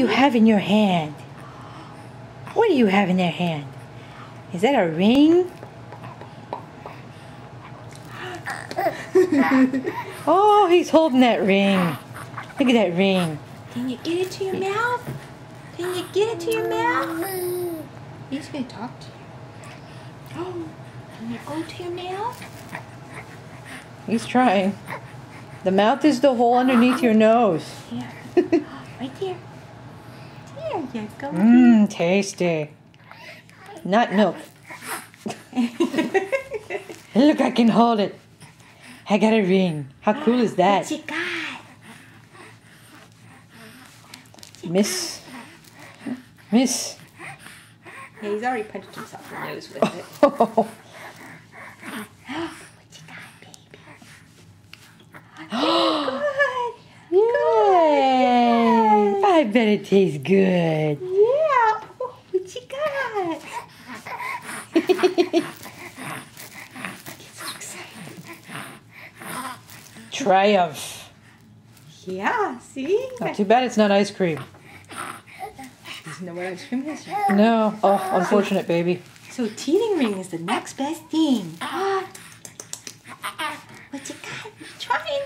you have in your hand? What do you have in their hand? Is that a ring? Oh, he's holding that ring. Look at that ring. Can you get it to your mouth? Can you get it to your mouth? He's going to talk to you. Oh, can you go to your mouth? He's trying. The mouth is the hole underneath your nose. Yeah. Right there. There you go. Mmm, tasty. Not milk. Look, I can hold it. I got a ring. How cool is that? What you got? Miss. Miss. Yeah, he's already punched himself in the nose with it. Oh. What you got, baby? Good. Yay! I bet it tastes good. Yeah. Oh, what you got? Get so excited. Triumph. Yeah, see? Not too bad it's not ice cream. Doesn't know what ice cream is yet. No. Oh, unfortunate, baby. So teething ring is the next best thing. What you got? You trying?